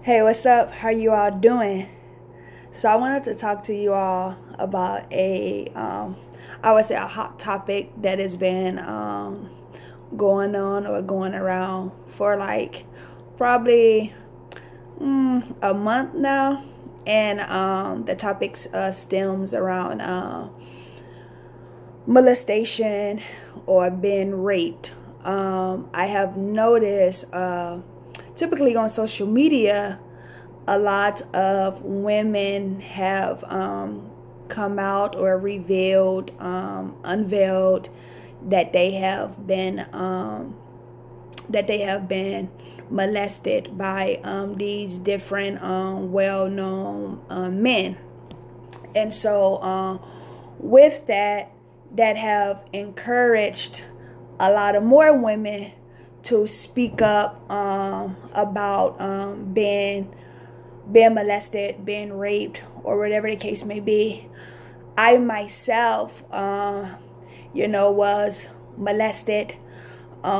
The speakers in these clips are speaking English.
Hey, what's up? How you all doing? So I wanted to talk to you all about I would say a hot topic that has been going on or going around for like probably a month now, and the topic stems around molestation or being raped. I have noticed typically on social media, a lot of women have come out or unveiled that they have been molested by these different well-known men. And so with that have encouraged a lot of more women to speak up about being molested, being raped, or whatever the case may be. I myself, was molested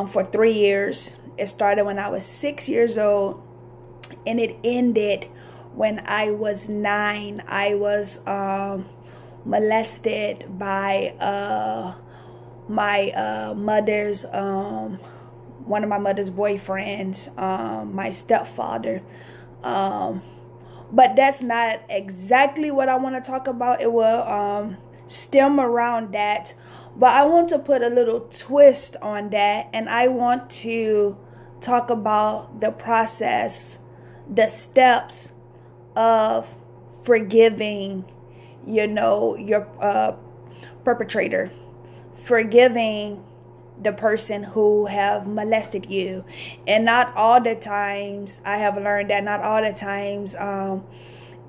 for 3 years. It started when I was 6 years old, and it ended when I was 9. I was molested by my mother's one of my mother's boyfriends, my stepfather. But that's not exactly what I want to talk about. It will stem around that, but I want to put a little twist on that, and I want to talk about the process, the steps of forgiving, your perpetrator, forgiving the person who have molested you. And not all the times, I have learned that not all the times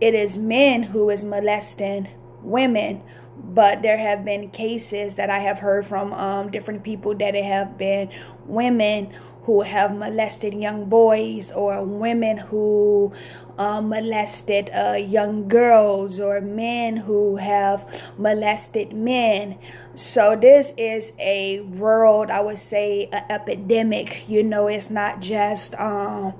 it is men who is molesting women, but there have been cases that I have heard from different people that it have been women who have molested young boys, or women who molested young girls, or men who have molested men. So this is a world, I would say, an epidemic. It's not just a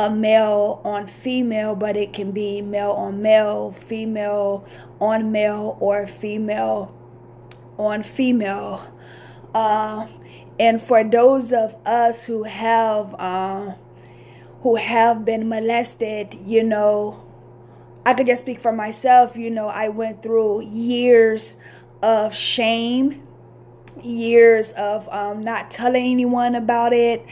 male on female, but it can be male on male, female on male, or female on female. And for those of us who have been molested, I could just speak for myself. I went through years of shame, years of not telling anyone about it,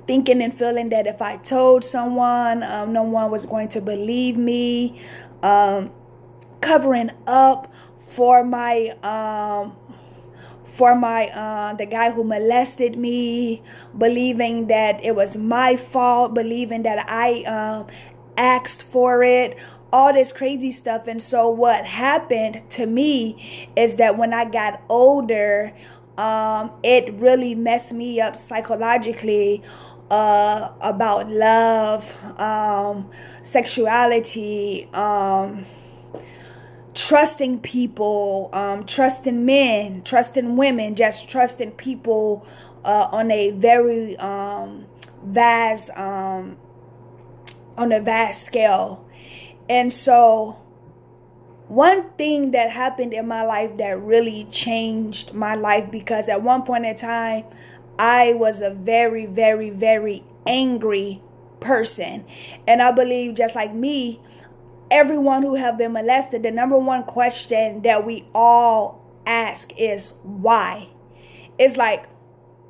thinking and feeling that if I told someone, no one was going to believe me, covering up for the guy who molested me, believing that it was my fault, believing that I asked for it, all this crazy stuff. And so what happened to me is that when I got older, it really messed me up psychologically about love, sexuality, trusting people, trusting men, trusting women, just trusting people on a very vast scale. And so one thing that happened in my life that really changed my life, because at one point in time I was a very, very, very angry person, and I believe, just like me, everyone who have been molested, the number one question that we all ask is why. It's like,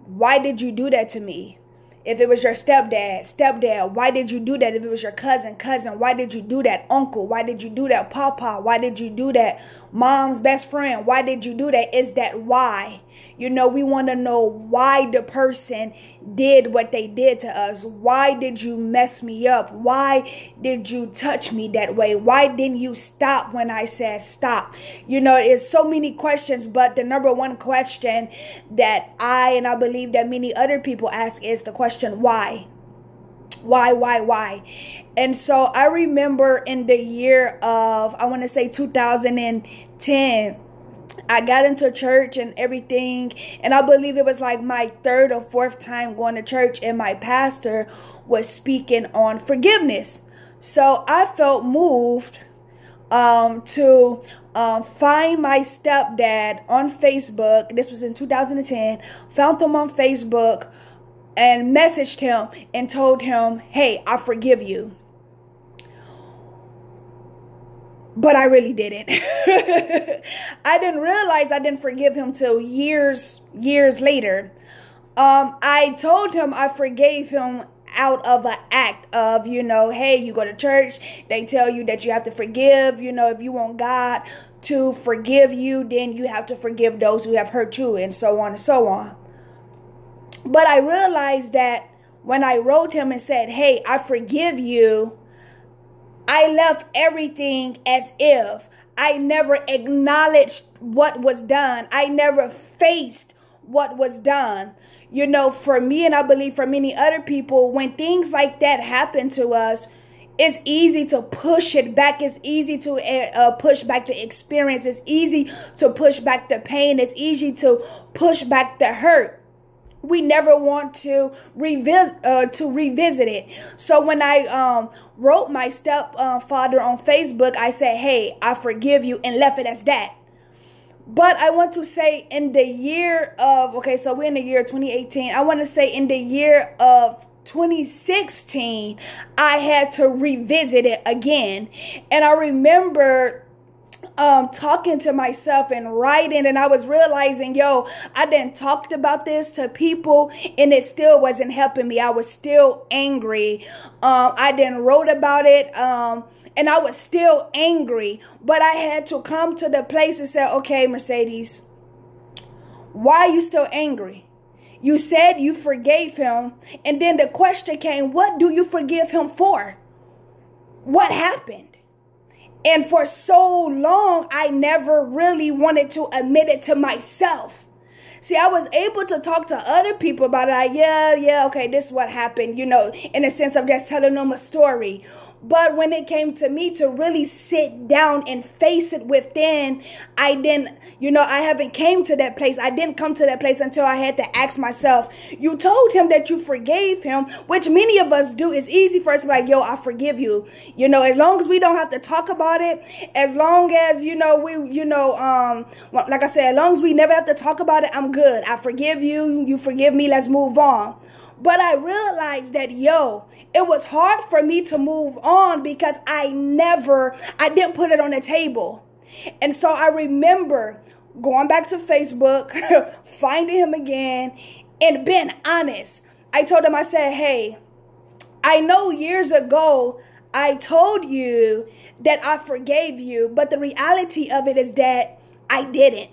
why did you do that to me? If it was your stepdad, why did you do that? If it was your cousin, why did you do that? Uncle, why did you do that? Papa, why did you do that? Mom's best friend, why did you do that? Is that why? We want to know why the person did what they did to us. Why did you mess me up? Why did you touch me that way? Why didn't you stop when I said stop? It's so many questions, but the number one question that I believe that many other people ask is the question, why? Why? And so I remember in the year of, I want to say 2010, I got into church and everything, and I believe it was like my third or fourth time going to church, and my pastor was speaking on forgiveness. So I felt moved to find my stepdad on Facebook. This was in 2010. Found him on Facebook and messaged him and told him, hey, I forgive you. But I really didn't. I didn't realize I didn't forgive him till years later. I told him I forgave him out of an act of, hey, you go to church, they tell you that you have to forgive, if you want God to forgive you, then you have to forgive those who have hurt you, and so on and so on. But I realized that when I wrote him and said, hey, I forgive you, I left everything as if. I never acknowledged what was done. I never faced what was done. For me, and I believe for many other people, when things like that happen to us, it's easy to push it back. It's easy to push back the experience. It's easy to push back the pain. It's easy to push back the hurt. We never want to revisit it. So when I wrote my stepfather on Facebook, I said, hey, I forgive you, and left it as that. But I want to say in the year of, so we're in the year 2018. I want to say in the year of 2016, I had to revisit it again. And I remember talking to myself and writing, and I was realizing, I done talked about this to people and it still wasn't helping me. I was still angry. I then wrote about it, and I was still angry, but I had to come to the place and say, okay, Mercedes, why are you still angry? You said you forgave him, and then the question came, what do you forgive him for? What happened? And for so long, I never really wanted to admit it to myself. See, I was able to talk to other people about it. Like, yeah, okay, this is what happened, in a sense of just telling them a story. But when it came to me to really sit down and face it within, I didn't, I haven't came to that place. I didn't come to that place until I had to ask myself, you told him that you forgave him, which many of us do. It's easy for us to be like, I forgive you. As long as we don't have to talk about it, as long as, like I said, as long as we never have to talk about it, I'm good. I forgive you. You forgive me. Let's move on. But I realized that, it was hard for me to move on because I didn't put it on the table. And so I remember going back to Facebook, finding him again, and being honest. I told him, I said, hey, I know years ago I told you that I forgave you, but the reality of it is that I didn't.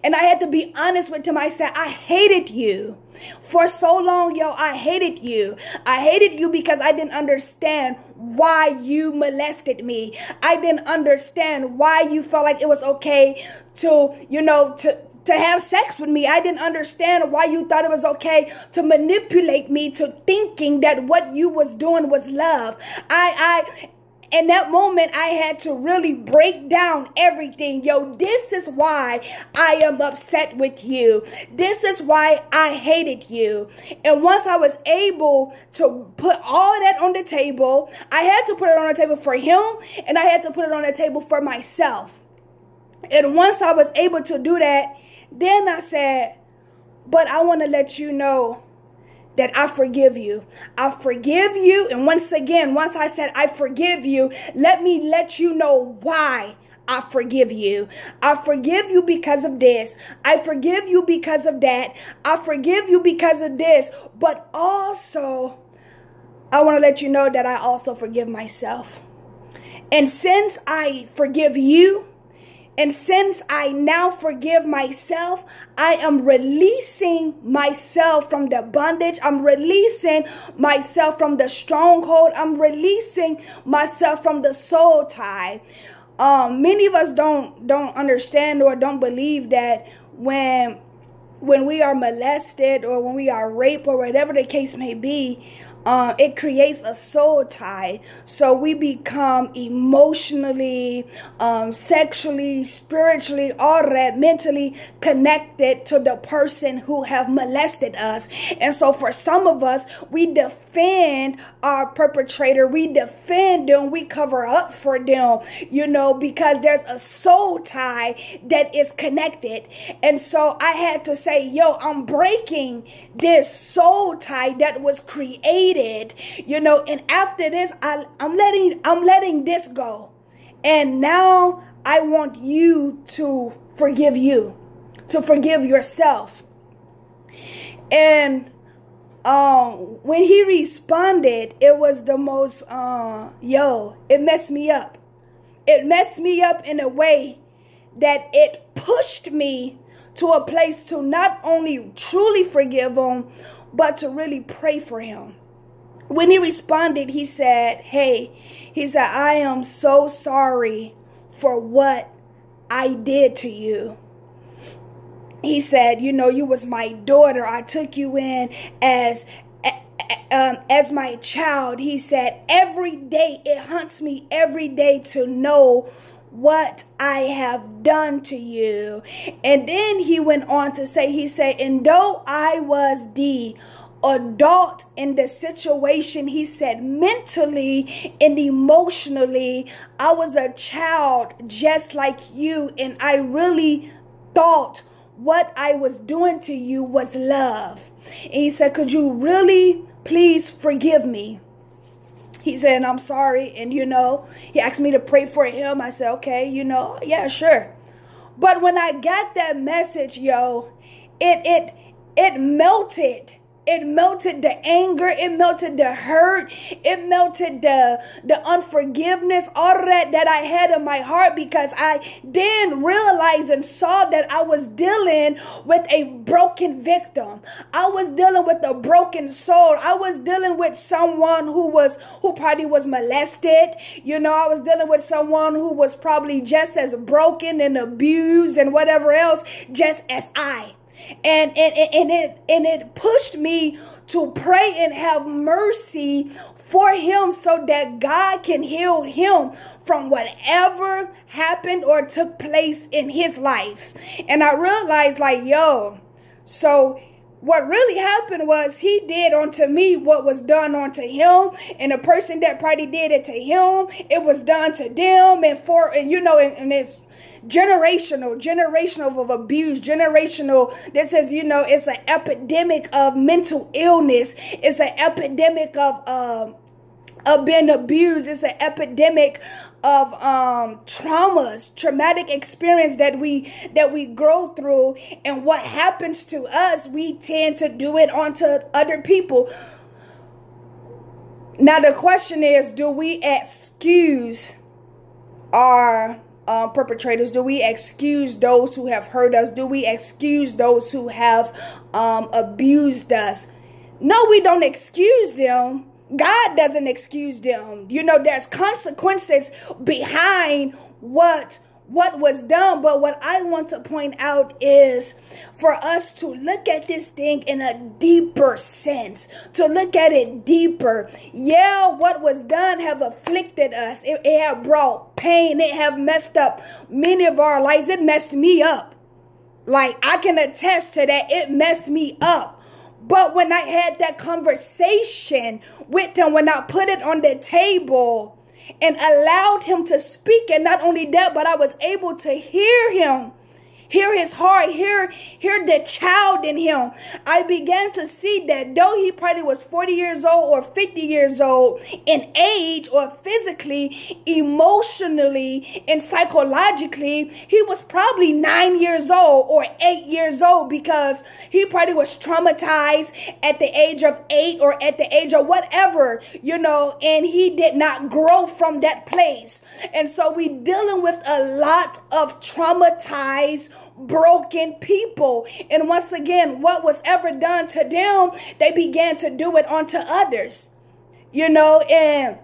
And I had to be honest with him. I said, I hated you. For so long, I hated you. I hated you because I didn't understand why you molested me. I didn't understand why you felt like it was okay to have sex with me. I didn't understand why you thought it was okay to manipulate me to thinking that what you was doing was love. In that moment, I had to really break down everything. This is why I am upset with you. This is why I hated you. And once I was able to put all that on the table, I had to put it on the table for him, and I had to put it on the table for myself. And once I was able to do that, then I said, but I want to let you know that I forgive you. I forgive you. And once again, once I said I forgive you, let me let you know why I forgive you. I forgive you because of this. I forgive you because of that. I forgive you because of this. But also, I want to let you know that I also forgive myself. And since I forgive you, and since I now forgive myself, I am releasing myself from the bondage. I'm releasing myself from the stronghold. I'm releasing myself from the soul tie. Many of us don't understand or don't believe that when we are molested or when we are raped or whatever the case may be, it creates a soul tie. So we become emotionally, sexually, spiritually, all that, mentally connected to the person who have molested us. And so for some of us, we defend our perpetrator, we defend them, we cover up for them, because there's a soul tie that is connected. And so I had to say, I'm breaking this soul tie that was created, and after this, I'm letting this go. And now I want you to forgive yourself. And when he responded, it was the most, it messed me up. It messed me up in a way that it pushed me to a place to not only truly forgive him, but to really pray for him. When he responded, he said, I am so sorry for what I did to you. He said, you was my daughter. I took you in as my child. He said, every day it haunts me every day to know what I have done to you. And then he went on to say, and though I was the adult in the situation, he said, mentally and emotionally, I was a child just like you. And I really thought what I was doing to you was love. And he said, could you really please forgive me? He said, I'm sorry. And, he asked me to pray for him. I said, okay, yeah, sure. But when I got that message, it melted. It melted the anger. It melted the hurt. It melted the unforgiveness, all that I had in my heart, because I then realized and saw that I was dealing with a broken victim. I was dealing with a broken soul. I was dealing with someone who probably was molested. I was dealing with someone who was probably just as broken and abused and whatever else, just as I. And it pushed me to pray and have mercy for him so that God can heal him from whatever happened or took place in his life. And I realized, so what really happened was he did unto me what was done unto him, and the person that probably did it to him, it was done to them. And it's generational of abuse, generational. This is, it's an epidemic of mental illness. It's an epidemic of being abused. It's an epidemic of traumatic experience that we grow through. And what happens to us, we tend to do it onto other people. Now the question is, do we excuse our perpetrators? Do we excuse those who have hurt us? Do we excuse those who have abused us? No, we don't excuse them. God doesn't excuse them. There's consequences behind what was done. But what I want to point out is for us to look at this thing in a deeper sense, to look at it deeper. Yeah, what was done have afflicted us. It have brought pain. It have messed up many of our lives. It messed me up. I can attest to that. It messed me up. But when I had that conversation with him, when I put it on the table and allowed him to speak, and not only that, but I was able to hear him, hear his heart, hear the child in him, I began to see that though he probably was 40 years old or 50 years old in age or physically, emotionally, and psychologically, he was probably 9 years old or 8 years old, because he probably was traumatized at the age of 8 or at the age of whatever, and he did not grow from that place. And so we dealing with a lot of traumatized, broken people. And once again, what was ever done to them, they began to do it onto others. And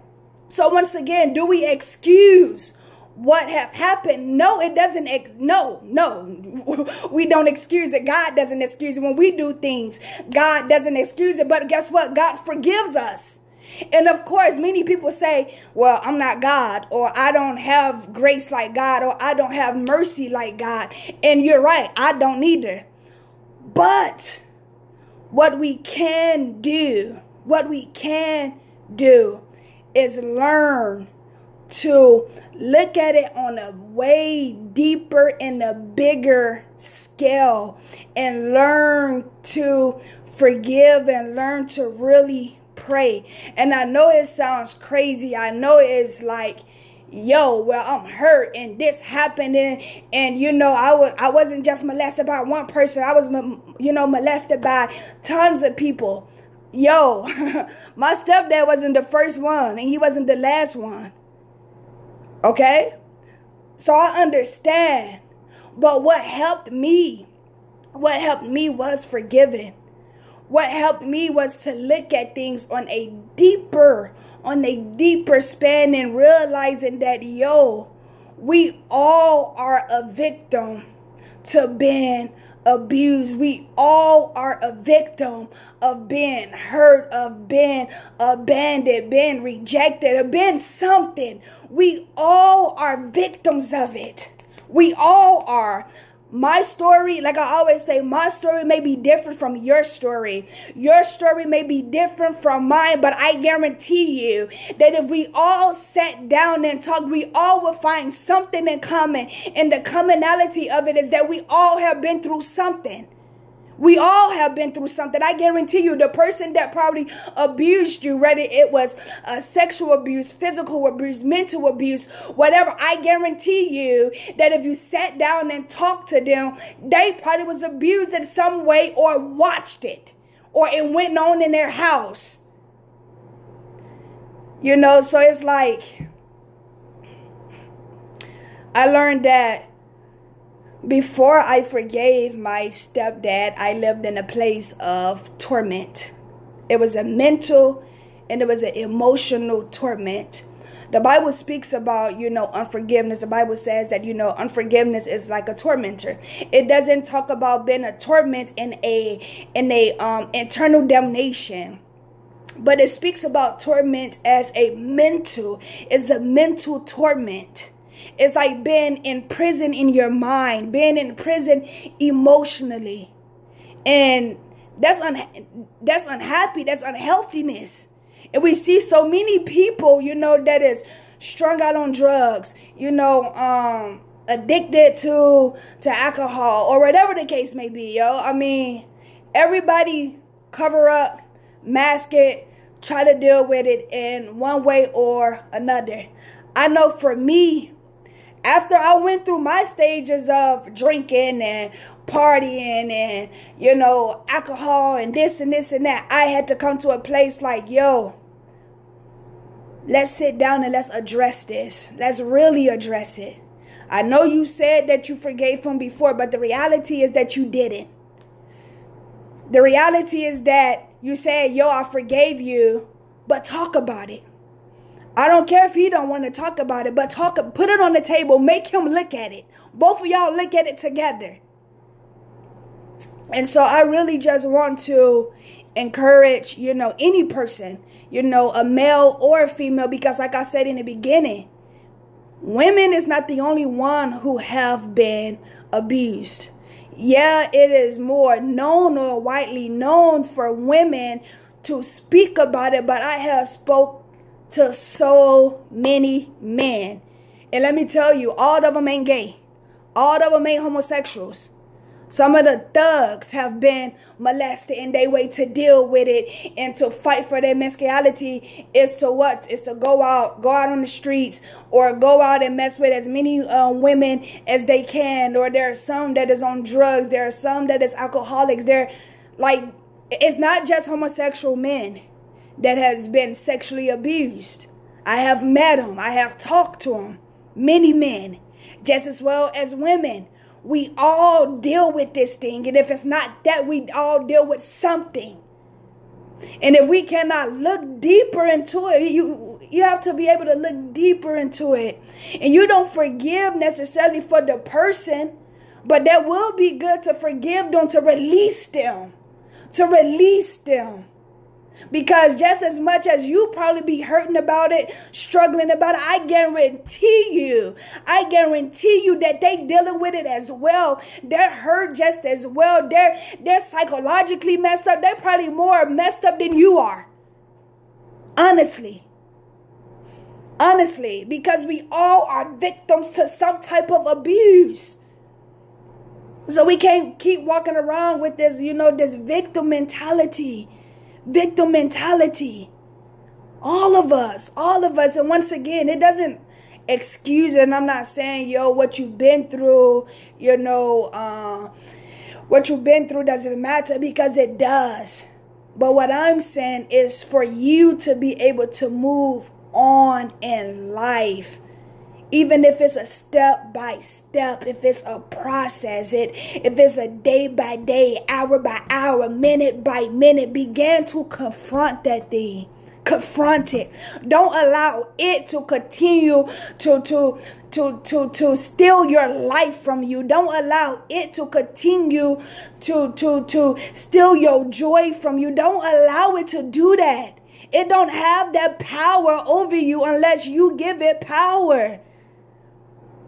so once again, do we excuse what have happened. No, it doesn't. No, we don't excuse it. God doesn't excuse it. When we do things, God doesn't excuse it. But guess what? God forgives us. And of course, many people say, well, I'm not God, or I don't have grace like God, or I don't have mercy like God. And you're right, I don't either. But what we can do is learn to look at it on a way deeper and a bigger scale, and learn to forgive and learn to really pray. And I know it sounds crazy. I know it's like, yo, well, I'm hurt and this happened, and you know, I wasn't just molested by one person. I was, you know, molested by tons of people. Yo, my stepdad wasn't the first one, and he wasn't the last one. Okay? So I understand. But what helped me was forgiving. What helped me was to look at things on a deeper span, and realizing that, yo, we all are a victim to being abused. We all are a victim of being hurt, of being abandoned, being rejected, of being something. We all are victims of it. We all are. My story, like I always say, my story may be different from your story. Your story may be different from mine, but I guarantee you that if we all sat down and talked, we all would find something in common. And the commonality of it is that we all have been through something. We all have been through something. I guarantee you, the person that probably abused you, whether it was sexual abuse, physical abuse, mental abuse, whatever, I guarantee you that if you sat down and talked to them, they probably was abused in some way, or watched it, or it went on in their house. You know, so it's like, I learned that before I forgave my stepdad, I lived in a place of torment. It was a mental and it was an emotional torment. The Bible speaks about, you know, unforgiveness. The Bible says that, you know, unforgiveness is like a tormentor. It doesn't talk about being a torment in a eternal damnation. But it speaks about torment as a mental torment. It's like being in prison in your mind, being in prison emotionally. And that's unhappy, that's unhealthiness. And we see so many people, you know, that is strung out on drugs, you know, addicted to alcohol, or whatever the case may be, yo. I mean, everybody cover up, mask it, try to deal with it in one way or another. I know for me, after I went through my stages of drinking and partying and, you know, alcohol and this and this and that, I had to come to a place like, yo, let's sit down and let's address this. Let's really address it. I know you said that you forgave him before, but the reality is that you didn't. The reality is that you said, yo, I forgave you, but talk about it. I don't care if he don't want to talk about it, but put it on the table. Make him look at it. Both of y'all look at it together. And so I really just want to encourage, you know, any person, you know, a male or a female, because like I said in the beginning, women is not the only one who have been abused. Yeah, it is more known or widely known for women to speak about it, but I have spoke to so many men. And let me tell you, all of them ain't gay. All of them ain't homosexuals. Some of the thugs have been molested, and their way to deal with it and to fight for their masculinity is to what? Is to go out on the streets, or go out and mess with as many women as they can. Or there are some that is on drugs. There are some that is alcoholics. It's not just homosexual men that has been sexually abused. I have met them. I have talked to them. Many men, just as well as women. We all deal with this thing. And if it's not that, we all deal with something. And if we cannot look deeper into it, be able to look deeper into it. And you don't forgive necessarily for the person, but that will be good to forgive them, to release them. To release them. Because just as much as you probably be hurting about it, struggling about it, I guarantee you that they dealing with it as well. They're hurt just as well. They're psychologically messed up. They're probably more messed up than you are. Honestly, because we all are victims to some type of abuse. So we can't keep walking around with this, this victim mentality. Victim mentality. All of us. And once again, it doesn't excuse it. And I'm not saying, what you've been through, what you've been through doesn't matter, because it does. But what I'm saying is for you to be able to move on in life. Even if it's a step by step, if it's a process, if it's a day by day, hour by hour, minute by minute, begin to confront that thing. Confront it. Don't allow it to continue to steal your life from you. Don't allow it to continue to steal your joy from you. Don't allow it to do that. It don't have that power over you unless you give it power.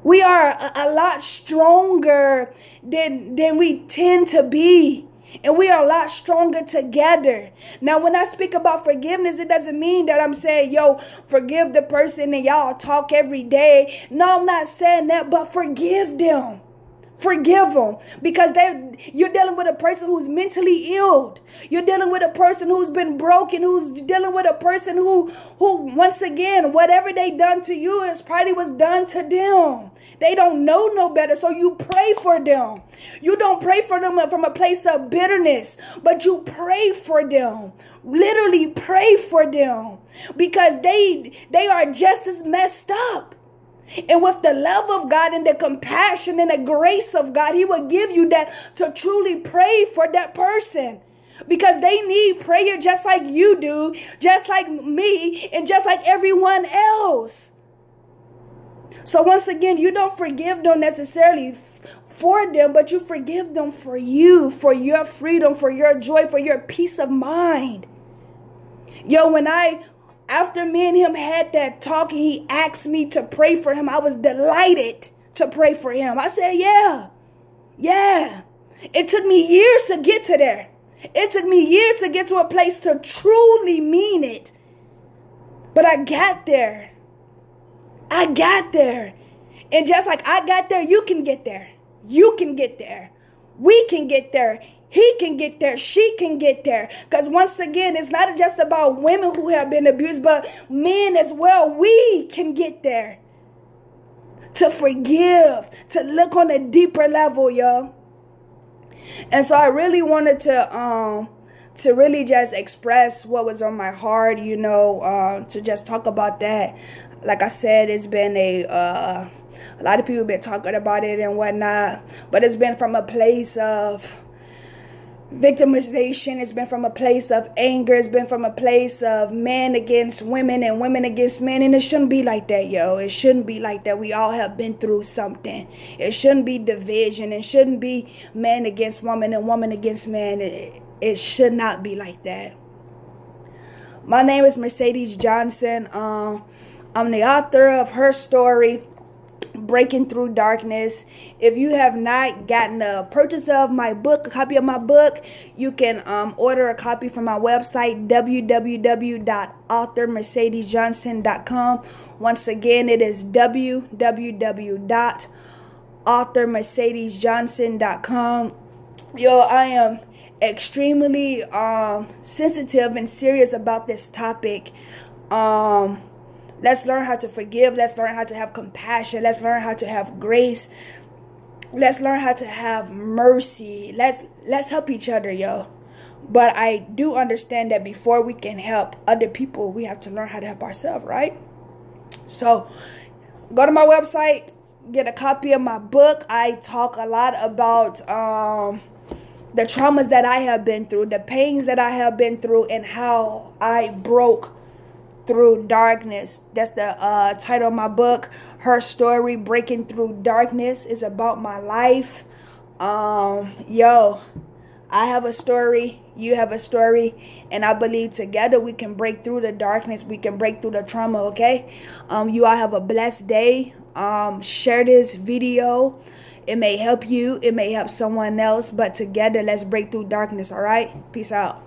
We are a lot stronger than we tend to be. And we are a lot stronger together. Now, when I speak about forgiveness, it doesn't mean that I'm saying, forgive the person and y'all talk every day. No, I'm not saying that, but forgive them. Forgive them, because you're dealing with a person who's mentally ill. You're dealing with a person who's been broken, who's dealing with a person who once again, whatever they done to you is probably was done to them. They don't know no better, so you pray for them. You don't pray for them from a place of bitterness, but you pray for them. Literally pray for them, because they are just as messed up. And with the love of God and the compassion and the grace of God, He will give you that to truly pray for that person. Because they need prayer just like you do, just like me, and just like everyone else. So once again, you don't forgive them necessarily for them, but you forgive them for you, for your freedom, for your joy, for your peace of mind. After me and him had that talk and he asked me to pray for him, I was delighted to pray for him. I said, yeah. It took me years to get to there. It took me years to get to a place to truly mean it. But I got there. And just like I got there, you can get there. You can get there. We can get there. He can get there. She can get there. Because once again, it's not just about women who have been abused, but men as well. We can get there. To forgive. To look on a deeper level, yo. And so I really wanted to really just express what was on my heart, to just talk about that. Like I said, it's been a lot of people have been talking about it and whatnot, but it's been from a place of victimization. It's been from a place of anger. It's been from a place of men against women and women against men. And it shouldn't be like that, yo. It shouldn't be like that. We all have been through something. It shouldn't be division. It shouldn't be man against woman and woman against man. It should not be like that. My name is Mercedes Johnson. I'm the author of HerStory, Breaking Through Darkness. If you have not gotten a purchase of my book, a copy of my book, you can order a copy from my website, www.authormercedesjohnson.com. Once again, it is www.authormercedesjohnson.com. Yo, I am extremely sensitive and serious about this topic. Let's learn how to forgive. Let's learn how to have compassion. Let's learn how to have grace. Let's learn how to have mercy. Let's help each other, yo. But I do understand that before we can help other people, we have to learn how to help ourselves, right? So go to my website, get a copy of my book. I talk a lot about the traumas that I have been through, the pains that I have been through, and how I broke through darkness. That's the title of my book, Her Story, Breaking Through Darkness. Is about my life. Yo, I have a story, you have a story, and I believe together we can break through the darkness, we can break through the trauma, okay? You all have a blessed day. Share this video. It may help you, it may help someone else, but together let's break through darkness, all right? Peace out.